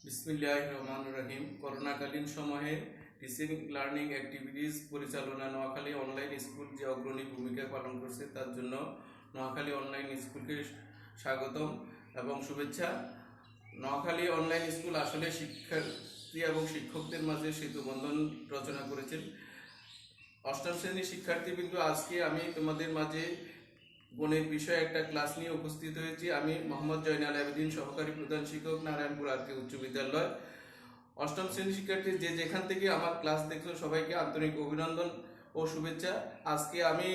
বিসমিল্লাহির রহমানির রহিম। করোনাকালীন সময়ে টিচিং লার্নিং অ্যাক্টিভিটিস পরিচালনা নোয়াখালী অনলাইন স্কুল যে অগ্রণী ভূমিকা পালন করছে তার জন্য নোয়াখালী অনলাইন স্কুলকে স্বাগতম এবং শুভেচ্ছা। নোয়াখালী অনলাইন স্কুল আসলে শিক্ষার্থী এবং শিক্ষকদের মাঝে সেতু বন্ধন রচনা করেছেন। অষ্টম শ্রেণীর শিক্ষার্থী, কিন্তু আজকে আমি তোমাদের মাঝে গণিত বিষয়ে একটা ক্লাস নিয়ে উপস্থিত হয়েছি। আমি মোহাম্মদ জয়নাল আবেদিন, সহকারী প্রধান শিক্ষক, নারায়ণপুর আর কে উচ্চ বিদ্যালয়। অষ্টম শ্রেণীর শিক্ষার্থী যে যেখান থেকে আমার ক্লাস দেখছো সবাইকে আন্তরিক অভিনন্দন ও শুভেচ্ছা। আজকে আমি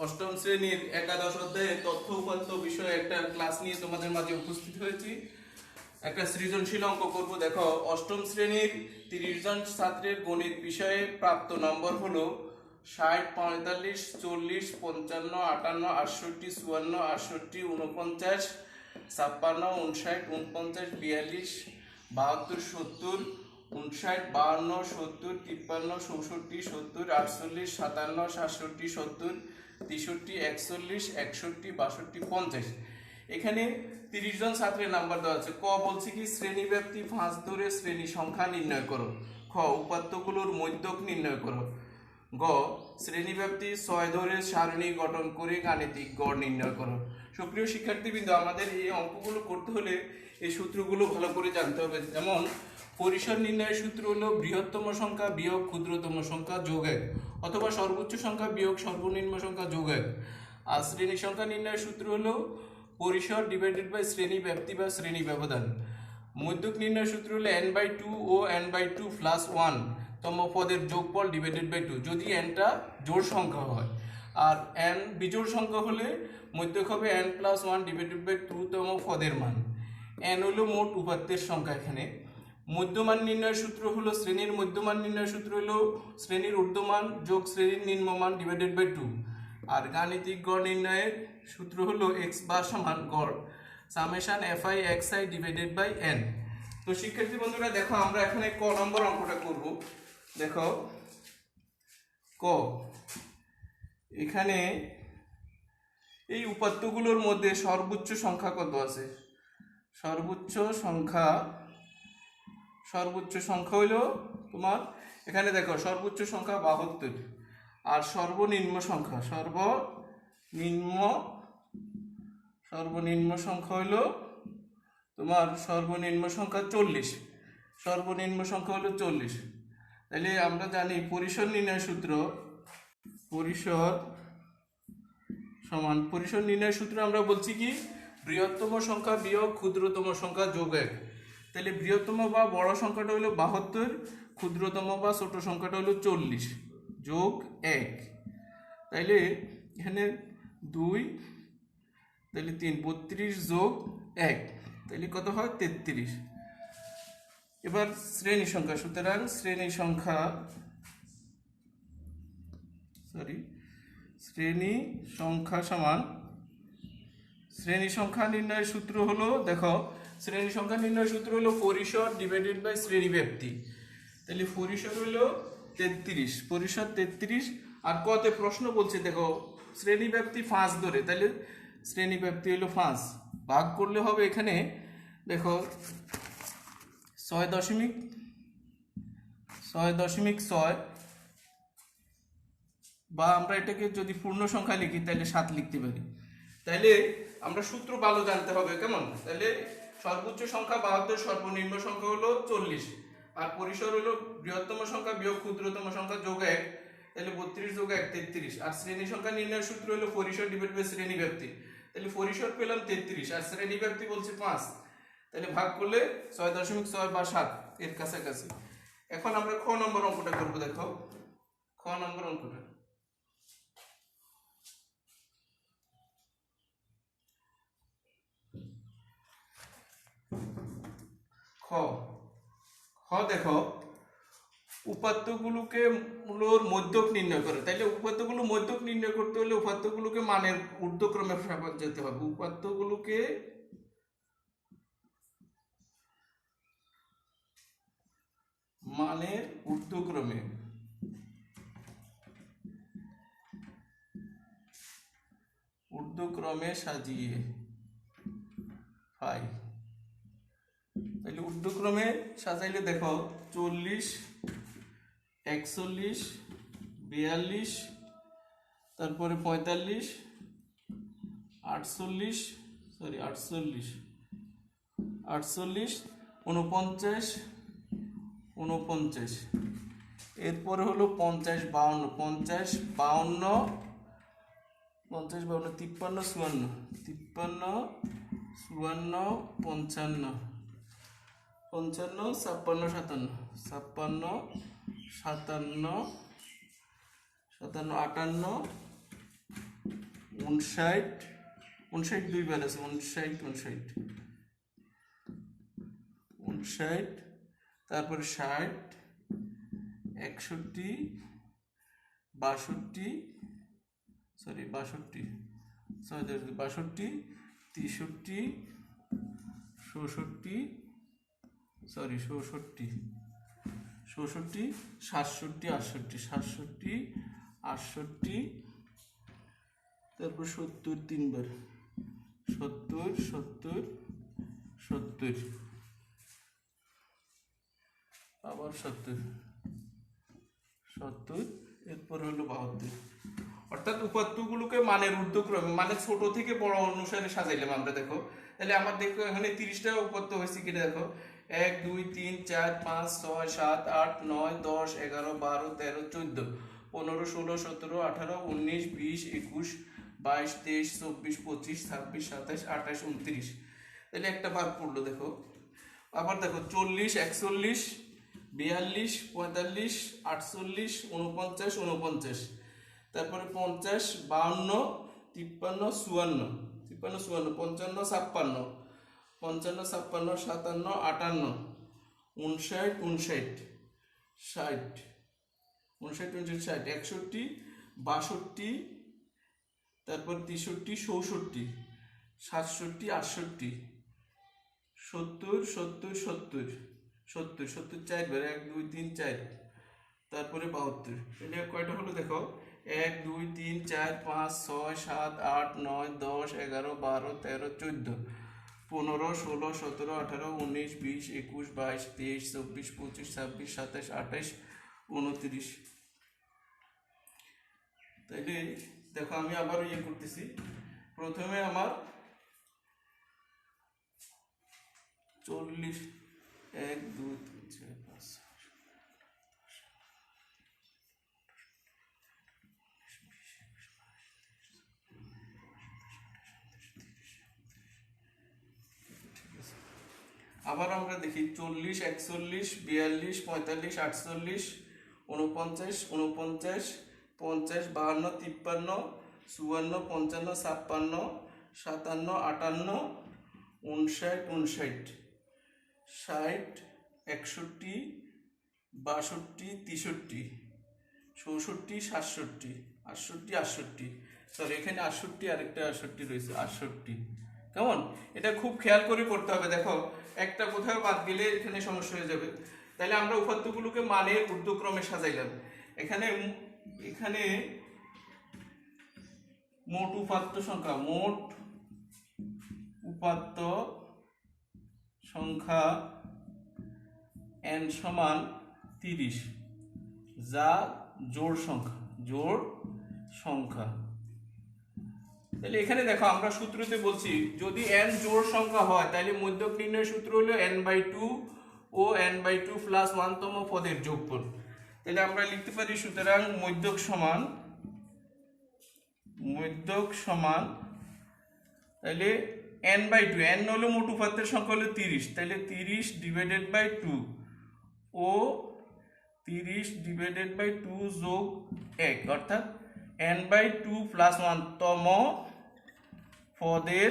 অষ্টম শ্রেণীর একাদশ অধ্যায়ে তথ্য উপাত্ত বিষয়ে একটা ক্লাস নিয়ে তোমাদের মাঝে উপস্থিত হয়েছি। একটা সৃজনশীল অঙ্ক করব। দেখো, অষ্টম শ্রেণীর 30 জন ছাত্রের গণিত বিষয়ে প্রাপ্ত নম্বর হলো 60, 45, 40, 55, 58, 68, 54, 68, 49, 56, 59, 49, 42, 72, 70, 59, 52, 70, 53, 64, 70, 48, 57, 67, 70, 63, 41, 61, 62, 50। এখানে 30 জন ছাত্রের নাম্বার দেওয়া আছে। ক বলছে কি শ্রেণীব্যাপ্তি 5 ধরে শ্রেণী সংখ্যা নির্ণয় করো। খ উপাত্তগুলোর মধ্যক নির্ণয় করো। গ শ্রেণীব্যাপ্তি 6 ধরে সারণী গঠন করে গাণিতিক গড় নির্ণয় করো। সুপ্রিয় শিক্ষার্থীবৃন্দ, আমাদের এই অঙ্কগুলো করতে হলে এই সূত্রগুলো ভালো করে জানতে হবে। যেমন পরিসর নির্ণয়ের সূত্র হলো বৃহত্তম সংখ্যা বিয়োগ ক্ষুদ্রতম সংখ্যা যোগ 1, অথবা সর্বোচ্চ সংখ্যা বিয়োগ সর্বনিম্ন সংখ্যা যোগ 1। আর শ্রেণী সংখ্যা নির্ণয়ের সূত্র হলো পরিসর ডিভাইডেড বাই শ্রেণী ব্যাপ্তি বা শ্রেণী ব্যবধান। মধ্যক নির্ণয়ের সূত্র হলো n/2 ও n/2 প্লাস 1 তম পদের যোগফল ডিভাইডেড বাই 2, যদি nটা জোড় সংখ্যা হয়। আর n বিজোড় সংখ্যা হলে মধ্যক হবে n প্লাস 1 ডিভাইডেড বাই 2 তম পদের মান। n হলো মোট উপাত্তের সংখ্যা। এখানে মধ্যমান নির্ণয়ের সূত্র হলো শ্রেণীর মধ্যমান নির্ণয়ের সূত্র হলো শ্রেণীর ঊর্ধ্বমান যোগ শ্রেণীর নিম্নমান ডিভাইডেড বাই 2। আর গাণিতিক গড় নির্ণয়ের সূত্র হলো x বার সমান গড় summation fi xi divided by n। তো শিক্ষার্থী বন্ধুরা, দেখো আমরা এখানে ক নম্বর অঙ্কটা করব। দেখো ক, এখানে এই উপাত্তগুলোর মধ্যে সর্বোচ্চ সংখ্যা কত আছে? সর্বোচ্চ সংখ্যা হলো তোমার, এখানে দেখো সর্বোচ্চ সংখ্যা 72, আর সর্বনিম্ন সংখ্যা হলো তোমার সর্বনিম্ন সংখ্যা 40। সর্বনিম্ন সংখ্যা হলো 40। তাহলে আমরা জানি পরিসর নির্ণয়ের সূত্র, পরিসর নির্ণয়ের সূত্র আমরা বলছি কি বৃহত্তম সংখ্যা বিয়োগ ক্ষুদ্রতম সংখ্যা যোগ 1। তাহলে বৃহত্তম বা বড় সংখ্যাটা হলো 72, ক্ষুদ্রতম বা ছোট সংখ্যাটা হলো 40 যোগ 1। তাইলে এখানে 2, তাহলে 3, 32 যোগ 1, তাহলে কত হয় 33। এবার শ্রেণী সংখ্যা, সুতরাং শ্রেণী সংখ্যা নির্ণয়ের সূত্র হলো, দেখো শ্রেণী সংখ্যা নির্ণয়ের সূত্র হলো পরিসর ডিভাইডেড বাই শ্রেণী ব্যাপ্তি। তাহলে পরিসর হলো 33, পরিসর 33। আর কতে প্রশ্ন বলছে, দেখো শ্রেণী ব্যাপ্তি 5 ধরে, তাহলে শ্রেণী ব্যাপ্তি হলো 5, ভাগ করলে হবে এখানে দেখো 6.6, বা আমরা এটাকে যদি পূর্ণ সংখ্যা লিখি তাহলে 7 লিখতে পারি। তাহলে আমরা সূত্র ভালো জানতে হবে, কেমন? তাহলে সর্বোচ্চ সংখ্যা 72, সর্বনিম্ন সংখ্যা হলো 40, আর পরিসর হলো বৃহত্তম সংখ্যা বিয়োগ ক্ষুদ্রতম সংখ্যা যোগ 1, তাহলে 32 যোগ 1 33। আর শ্রেণী সংখ্যা নির্ণয়ের সূত্র হলো পরিসর ডিভাইড বাই শ্রেণী ব্যাপ্তি। তাহলে পরিসর পেলাম 33, আর শ্রেণী ব্যাপ্তি বলছে 5, তাহলে ভাগ করলে 6.6 বা 7 এর কাছাকাছি। এখন আমরা খ নম্বর অঙ্কটা করবো। দেখো খ নম্বর অঙ্কটা, দেখো উপাত্তগুলোকে মূলর মধ্যক নির্ণয় করে। তাইলে উপাত্তগুলো মধ্যক নির্ণয় করতে হলে উপাত্তগুলোকে মানের ঊর্ধ্বক্রমে যেতে হবে। উপাত্তগুলোকে মানের ঊর্ধ্বক্রমে সাজিয়ে পাই। তাহলে ঊর্ধ্বক্রমে সাজাইলে দেখো 40, 41, 42, তারপরে 45, 48, 49, 49, এরপরে হলো 50, 52, 50, 52, 50, 52, 53, 54, 53, 54, 55, 56, 57, 57, 57, 58, 59, 59 দুইবার আছে, 59, 59, তারপরে 60, 61, 62, 63, 67, 67, 67, 68, তারপর 70 তিনবার, 70, 70, 70, আবার 70, 70, এরপর হলো 72। অর্থাৎ উপাত্তগুলোকে মানের ঊর্ধ্বক্রমে মানে ছোট থেকে বড় অনুসারে সাজাইলাম আমরা। দেখো তাহলে আমার দেখো এখানে 30টা উপাত্ত হয়েছে কিনা দেখো, 1, 2, 3, 4, 5, 6, 7, 8, 9, 10, 11, 12, 13, 14, 15, 16, 17, 18, 19, 20, 21, 22, 23, 24, 25, 26, 27, 28, 29। তাহলে একটা বার পড়লো দেখো। আবার দেখো 40, 41, 42, 45, 48, 49, 49, তারপরে 50, 52, 53, 54, 55, 56, 55, 56, 57, 58, 59, 59, 60, 59, 60, 61, 62, তারপর 63, 64, 67, 68, 70, 70, 70, 70, 70 চারবার, 1, 2, 3, 4, তারপরে 72। এটা কয়টা হলো দেখো, 1, 2, 3, 4, 5, 6, 7, 8, 9, 10, 11, 12, 13, 14, 15, 16, 17, 18, 19, 20, 21, 22, 23, 24, 25, 26, 27, 28, 29। তাইলে দেখো আমি আবার করতেছি। প্রথমে আমার 40, 1, 2, 3, 4, 5, আবার আমরা দেখি 40, 41, 42, 45, 48, 49, 49, 50, 52, 53, 54, 55, 56, 57, 58, 59, 59, 60, 61, 62, 63, 64, 67, 68, 68, সরি এখানে 68 আরেকটা 68 রয়েছে, 68। কেমন? এটা খুব খেয়াল করে করতে হবে। দেখো একটা কোথাও বাদ গেলে এখানে সমস্যা হয়ে যাবে। তাহলে আমরা উপাত্তগুলোকে মানের ঊর্ধ্বক্রমে সাজাইলাম। এখানে এখানে মোট উপাত্ত সংখ্যা, মোট উপাত্ত সংখ্যা n সমান 30, যা জোড় সংখ্যা। তাহলে এখানে দেখো আমরা সূত্রতে বলছি যদি n জোড় সংখ্যা হয় তাহলে মধ্যক নির্ণয়ের সূত্র হলো n/2 ও n/2 প্লাস 1তম পদের যোগফল। তাহলে আমরা লিখতে পারি সুতরাং মধ্যক সমান তাহলে n/2, n হলো মোট উপাত্তের সংখ্যা হলো 30, তাহলে 30 ডিভাইডেড বাই 2 ও 30 ডিভাইডেড বাই 2 যোগ 1, অর্থাৎ n/2 প্লাস 1তম পদের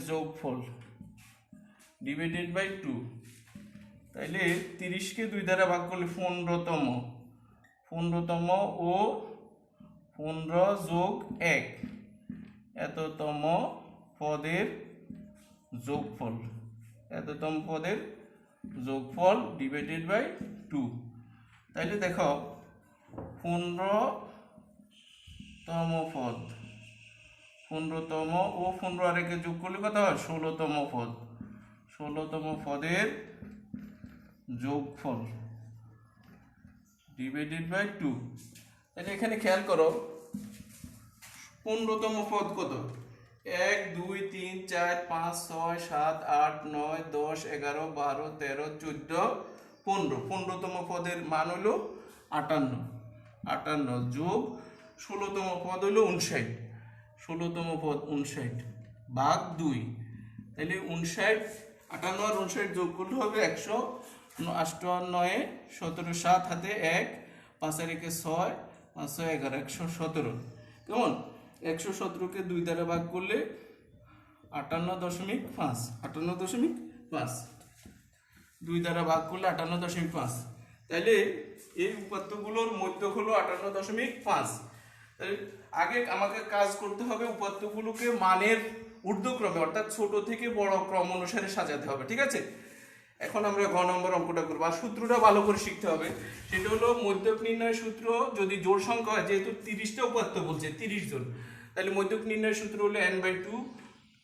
যোগফল ডিভাইডেড বাই 2। তাইলে 30কে 2 দ্বারা ভাগ করলে 15তম ও 15 যোগ 1 এততম পদের যোগফল ডিভাইডেড বাই 2। তাইলে দেখো 15তম পদ, 15তম ও 15 আর একে যোগ করলে কত হয় 16তম পদ, 16তম পদের যোগফল ডিভাইডেড বাই 2। তাহলে এখানে খেয়াল করো 15তম পদ কত? 1 2 3 4 5 6 7 8 9 10 11 12 13 14 15। 15তম পদের মান হলো 58। 58 যোগ 16তম পদ হলো 59। 16তম পদ 59 ভাগ 2। তাহলে 59, 58 আর 59 যোগ করলে হবে 158। 17 7 হাতে 1, 5 আর 1 6, 5 6 11, 117। কেমন? 117কে 2 দ্বারা ভাগ করলে 58.5। 58.5 2 দ্বারা ভাগ করলে 58.5। তাহলে এই উপাত্তগুলোর মধ্য হলো 58.5। তাহলে আগে আমাকে কাজ করতে হবে উপাত্তগুলোকে মানের ঊর্ধ্বক্রমে অর্থাৎ ছোট থেকে বড় ক্রম অনুসারে সাজাতে হবে। ঠিক আছে, এখন আমরা ঘ নম্বর অঙ্কটা করবো। আর সূত্রটা ভালো করে শিখতে হবে, সেটা হলো মধ্যক নির্ণয়ের সূত্র। যদি জোড় সংখ্যা হয়, যেহেতু 30টা উপাত্ত বলছে 30 জন, তাহলে মধ্যক নির্ণয়ের সূত্র হলো n/2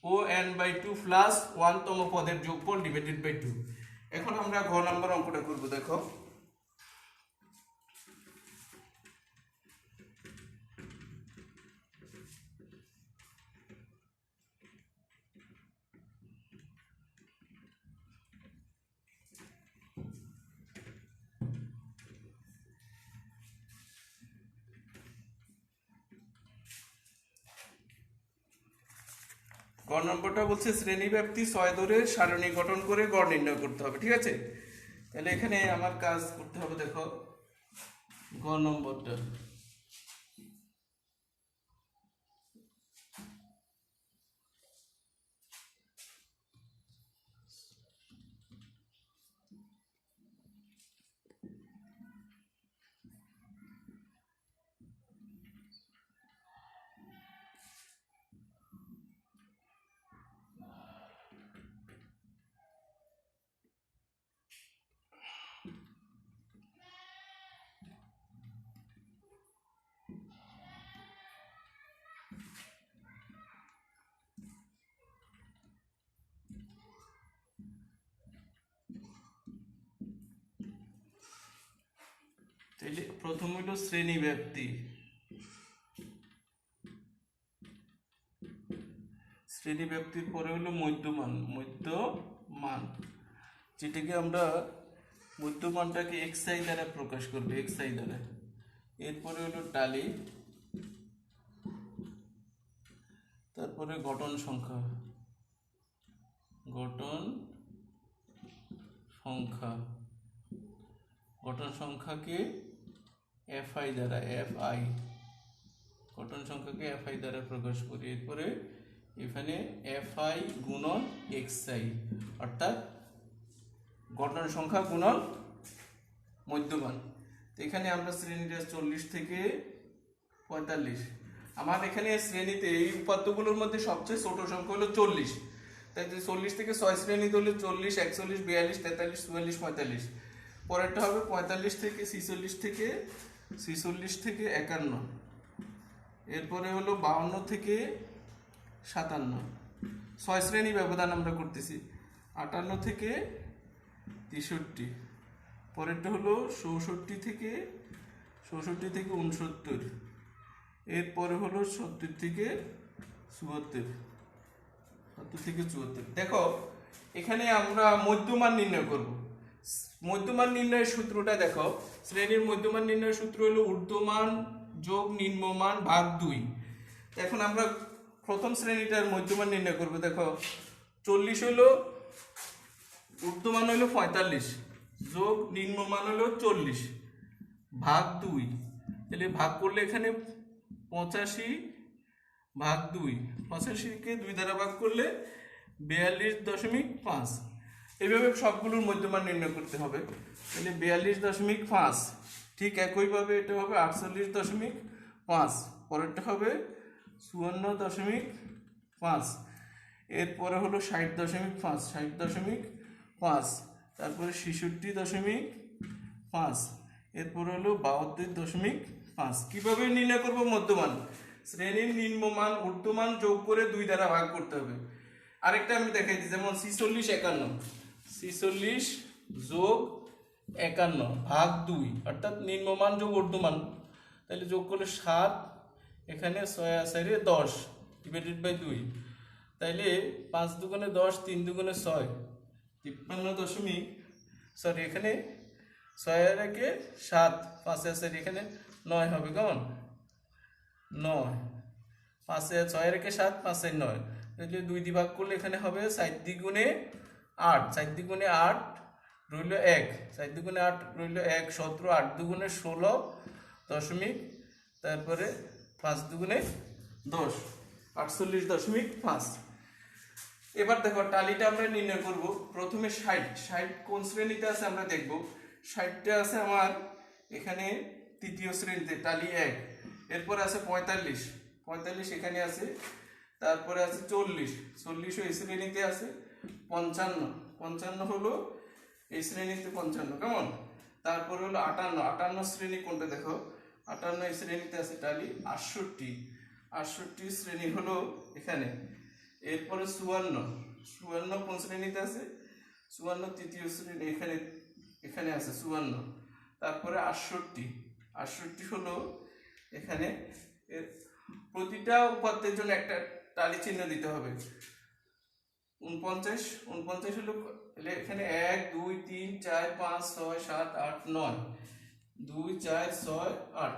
ও n/2 প্লাস 1তম পদের যোগফল ডিভাইডেড বাই 2। এখন আমরা ঘ নম্বর অঙ্কটা করবো। দেখো গ নম্বরটা বলছে শ্রেণীব্যাপ্তি 6 ধরে সারণী গঠন করে গড় নির্ণয় করতে হবে। ঠিক আছে, তাহলে এখানে আমার কাজ করতে হবে। দেখো গ নম্বরটা তাহলে প্রথম হলো শ্রেণীব্যাপ্তি। শ্রেণীব্যাপ্তির পরে হলো মধ্যমান। মধ্যমান যেটাকে আমরা মধ্যমানটাকে xi দ্বারা প্রকাশ করবে, xi দ্বারা। এরপরে হলো টালি, তারপরে গঠন সংখ্যা। গঠন সংখ্যাকে fi দ্বারা, গঠন সংখ্যাকে fi দ্বারা প্রকাশ করি। এরপরে এখানে fi গুণন xi, অর্থাৎ গঠন সংখ্যা গুণন মধ্যমান। তো এখানে আমরা শ্রেণীটা 40 থেকে 45। আমার এখানে শ্রেণীতে এই উপাত্তগুলোর মধ্যে সবচেয়ে ছোট সংখ্যা হলো 40। তাই 40 থেকে 6 শ্রেণীতে হলো 40, 41, 42, 43, 44, 45। পরেরটা হবে 45 থেকে 46 থেকে 51। এরপরে হলো 52 থেকে 57। 6 শ্রেণী ব্যবধান আমরা করতেছি। 58 থেকে 63। পরেরটা হলো 64 থেকে 69। এরপরে হলো 70 থেকে 74। দেখো এখানে আমরা মধ্যমান নির্ণয় করব। মধ্যমান নির্ণয়ের সূত্রটা দেখো, শ্রেণীর মধ্যমান নির্ণয়ের সূত্র হলো ঊর্ধ্বমান যোগ নিম্নমান ভাগ 2। এখন আমরা প্রথম শ্রেণীটার মধ্যমান নির্ণয় করব। দেখো 40 হলো ঊর্ধ্বমান হলো 45 যোগ নিম্নমান হলো 40 ভাগ 2। তাহলে ভাগ করলে এখানে 85 ভাগ 2, 85কে 2 দ্বারা ভাগ করলে 42.5। এইভাবে সবগুলোর মধ্যমান নির্ণয় করতে হবে। তাহলে 42.5। ঠিক একইভাবে এটা হবে 48.5। পরেরটা হবে 54.5। এরপরে হলো 60.5, 60.5। তারপরে 66.5। এরপরে হলো 72.5। কিভাবে নির্ণয় করব মধ্যমান? শ্রেণীর নিম্নমান ঊর্ধ্বমান যোগ করে 2 দ্বারা ভাগ করতে হবে। আরেকটা আমি দেখাই দিই, যেমন 46 51, 46 যোগ 51 ভাগ 2, অর্থাৎ নিম্নমান যোগ ঊর্ধ্বমান, তাহলে যোগ করলে 7, এখানে 6 আছে 10 ডিভাইডেড বাই 2, তাইলে 5 দুগুণে 10, 3 দুগুণে 6, 53 দশমিক, সরি এখানে 6 এর একে 7, 5 আছে এখানে 9 হবে, কেমন 9, 5 6 এর একে 7, 5 এর 9, তাহলে 2 দিয়ে ভাগ করলে এখানে হবে 4 দ্বিগুণে 8, 4 দ্বিগুণে 8 রইল 1, 4 দ্বিগুণে 8 রইল 1, 17, 8 দুগুণে 16 দশমিক, তারপরে 5 দুগুণে 10, 48.5। এবার দেখো টালিটা আমরা নির্ণয় করব। প্রথমে 60 কোন শ্রেণীতে আছে আমরা দেখব। 60টা আছে আমার এখানে তৃতীয় শ্রেণীতে, টালি 1। এরপরে আছে 45 এখানে আছে, তারপরে আছে 40 এই শ্রেণীতে আছে, 55 হলো এই শ্রেণীতে 55, কেমন। তারপরে হলো 58 শ্রেণী কোনটা দেখো, 58 এই শ্রেণীতে আছে টালি। 68 শ্রেণী হলো এখানে। এরপরে 54 কোন শ্রেণীতে আছে, 54 তৃতীয় শ্রেণী এখানে আছে 54। তারপরে 68 হলো এখানে। প্রতিটা উপাত্তের জন্য একটা টালি চিহ্ন দিতে হবে। 49 হলো এখানে 1 2 3 4 5 6 7 8 9, 2 4 6 8,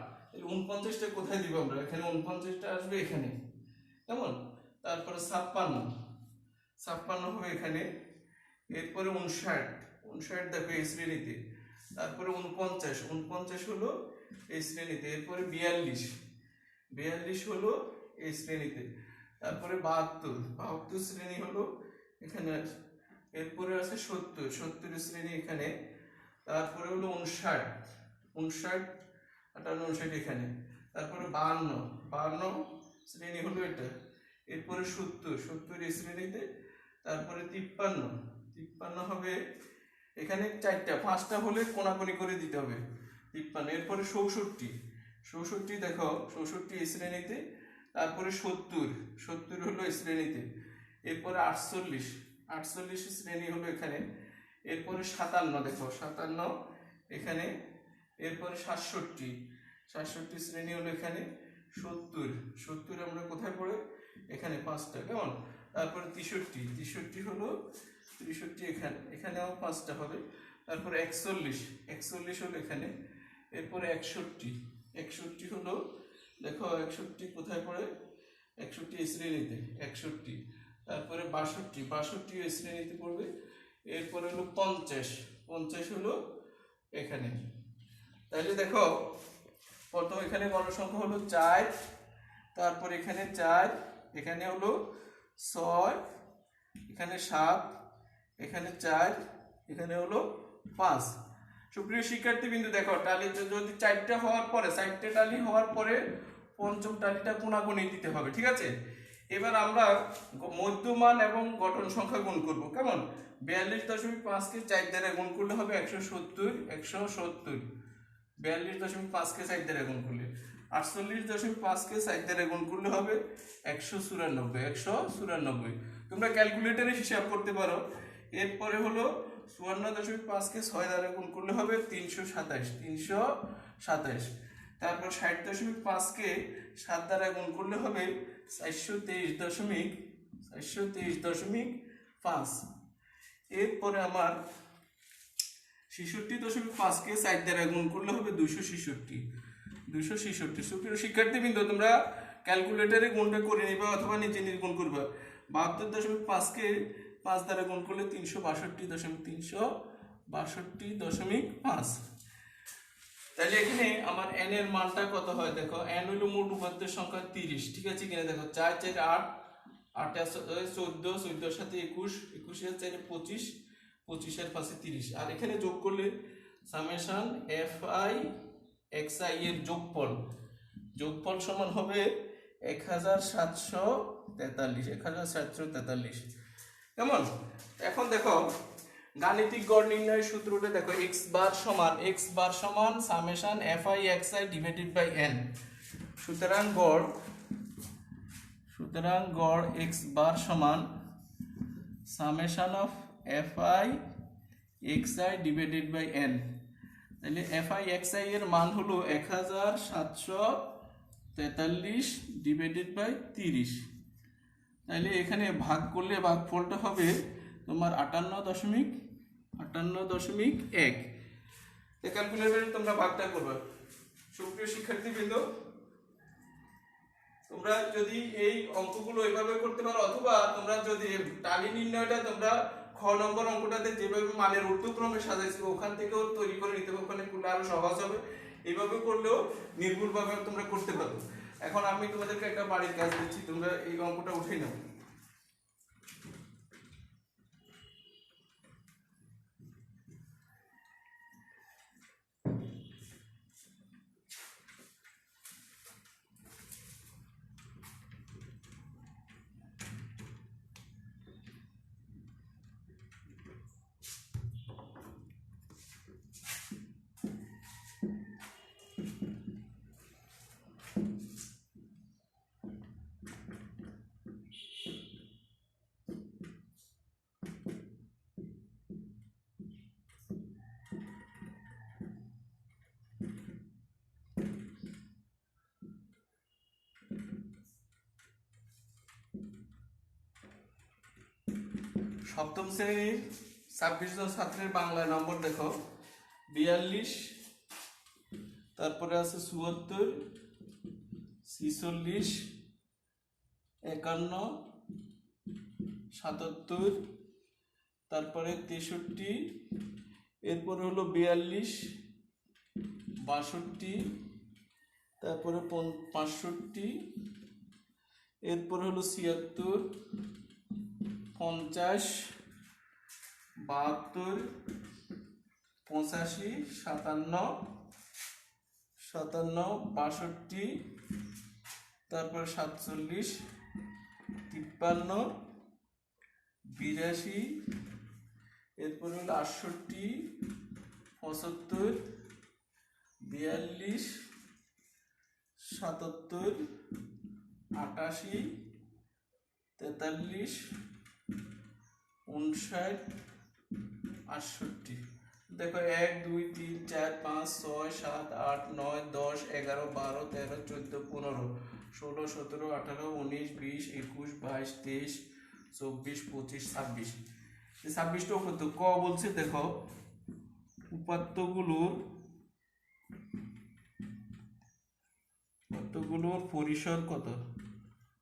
49টা কোথায় দিব আমরা, এখানে 49টা আসবে এখানে, কেমন। তারপরে 56 হবে এখানে। এরপরে 59 দেখো এই শ্রেণীতে। তারপরে 49 হলো এই শ্রেণীতে। এরপরে 42 হলো এই শ্রেণীতে। তারপরে 72 শ্রেণী হলো এখানে। এরপরে আছে 70 শ্রেণী এখানে। তারপরে হলো 59 এখানে। তারপরে 52 শ্রেণী হলো এটা। এরপরে 70 এই শ্রেণীতে। তারপরে 53 হবে এখানে। 5টা হলে কোনাকুনি করে দিতে হবে 53। এরপরে 64 দেখো, 64 এই শ্রেণীতে। তারপরে 70 হলো এই শ্রেণীতে। এরপরে 48 শ্রেণী হলো এখানে। এরপরে 57 দেখো, 57 এখানে। এরপরে 67 শ্রেণী হলো এখানে। 70 আমরা কোথায় পড়ে, এখানে 5টা, কেমন। তারপরে 63 হলো 63 এখানেও 5টা হবে। তারপরে 41 হলো এখানে। এরপরে 61 হলো দেখো, 61 কোথায় পড়ে, 61 এই শ্রেণীতে 61। তারপরে 62 এই শ্রেণীতে পড়বে। এরপরে হলো 50 হলো এখানে। তাহলে দেখো প্রথম এখানে গণসংখ্যা হলো 4, তারপর এখানে 4, এখানে হলো 6, এখানে 7, এখানে 4, এখানে হলো 5। সুপ্রিয় শিক্ষার্থীবৃন্দ দেখো, টালি যদি 4টা হওয়ার পরে, 4টে টালি হওয়ার পরে পঞ্চম টালিটা কোনাকুনি দিতে হবে, ঠিক আছে। এবার আমরা মধ্যমান এবং গঠন সংখ্যা গুণ করব, কেমন। 42.5কে 4 দ্বারা গুণ করলে হবে 170। 42.5কে 4 দ্বারা গুণ করলে 48.5কে 4 দ্বারা গুণ করলে হবে 194। তোমরা ক্যালকুলেটরে হিসাব করতে পারো। এরপরে হলো 54.5কে 6 দ্বারা গুণ করলে হবে 327। তারপর 60.5কে 7 দ্বারা গুণ করলে হবে 423.5। এরপরে আমার 66.5কে 4 দ্বারা গুণ করলে হবে 266। সুপ্রিয় শিক্ষার্থীবৃন্দ, তোমরা ক্যালকুলেটরে গুণটা করে নিবা অথবা নিচে গুণ করবা। 72.5কে 5 দ্বারা গুণ করলে 362.5। তাহলে এখানে আমার n এর মানটা কত হয় দেখো, n হলো মোট উপাত্তের সংখ্যা 30, ঠিক আছে কিনা দেখো। 4 4 8, 8 14, 14 সাথে 21, 21 এর 4 25, 25 এর পাশে 30। আর এখানে যোগ করলে সামেশন fi xi এর যোগফল সমান হবে 1743। কেমন। এখন দেখো গাণিতিক গড় নির্ণয়ের সূত্রটা দেখো, x বার সমান summation fi xi divided by n। সুতরাং গড় x বার সমান summation of F I X I divided by N. তাহলে এফ আই এক্স আই এর মান হলো 1743 ডিভাইডেড বাই 30। তাহলে এখানে ভাগ করলে ভাগফলটা হবে তোমার 58.1। ক্যালকুলেটরে তোমরা ভাগটা করবে। সুপ্রিয় শিক্ষার্থীবৃন্দ, তোমরা যদি এই অঙ্কগুলো এভাবে করতে পারো, অথবা তোমরা যদি টালি নির্ণয়টা তোমরা খ নম্বর অঙ্কটাতে যেভাবে মানের ঊর্ধ্বক্রমে সাজাইছো ওখান থেকেও তৈরি করে নিতে পারো, ওখানে করলে আরো সহজ হবে। এইভাবে করলেও নির্ভুলভাবে তোমরা করতে পারো। এখন আমি তোমাদেরকে একটা বাড়ির কাজ দিচ্ছি, তোমরা এই অঙ্কটা উঠিয়ে নাও। সপ্তম শ্রেণীর 26 জন ছাত্রের বাংলা নম্বর দেখো, 42, তারপরে আছে 74, 46, 51, 77, তারপরে 63, এরপরে হলো 42, 62, তারপরে 65, এরপরে হলো 76, 50, 72, 85, 57, 62, তারপরে 47, 53, 82, এরপরে হলো 68, 75, 42, 77, 88, 43, 59, 68। দেখো 1 2 3 4 5 6 7 8 9 10 11 12 13 14 15 16 17 18 19 20 21 22 23 24 25 26। 26টা উপাত্ত ক বলছে, দেখো উপাত্তগুলোর পরিসর কত,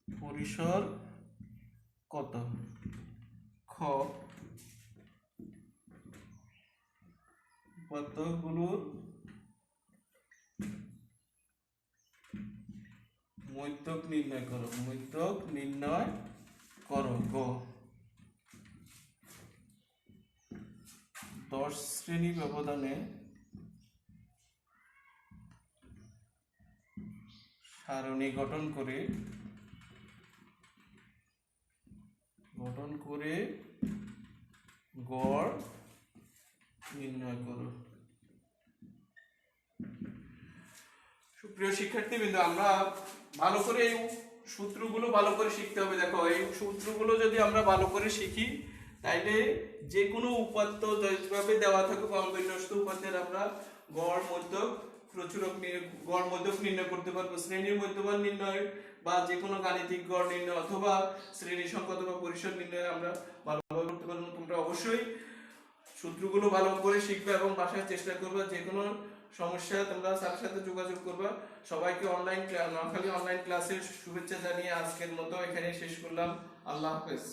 পরিসর কত। খ উপাত্তগুলোর মধ্যক নির্ণয় করো, মধ্যক নির্ণয় করো। গ 10 শ্রেণী ব্যবধানে সারণী গঠন করে গড় নির্ণয় করো। সুপ্রিয় শিক্ষার্থীবৃন্দ, আমরা ভালো করে এই সূত্রগুলো ভালো করে শিখতে হবে। দেখো এই সূত্রগুলো যদি আমরা ভালো করে শিখি তাইলে যে কোনো উপাত্ত যেভাবে দেওয়া থাকে কম বিন্যস্ত উপাত্তের আমরা গড় মধ্যক প্রচুরক গড় মধ্যক নির্ণয় করতে পারবো। শ্রেণীর মধ্যমান নির্ণয় বা যে কোনো গাণিতিক গড় নির্ণয় অথবা শ্রেণী সংখ্যা অথবা পরিসর নির্ণয় আমরা ভালোভাবে করতে পারবো। তোমরা অবশ্যই সূত্রগুলো ভালো করে শিখবে এবং বাসায় চেষ্টা করবে। যে কোনো সমস্যা তোমরা স্যারের সাথে যোগাযোগ করবা। সবাইকে নোয়াখালী অনলাইন ক্লাসের শুভেচ্ছা জানিয়ে আজকের মতো এখানে শেষ করলাম। আল্লাহ হাফেজ।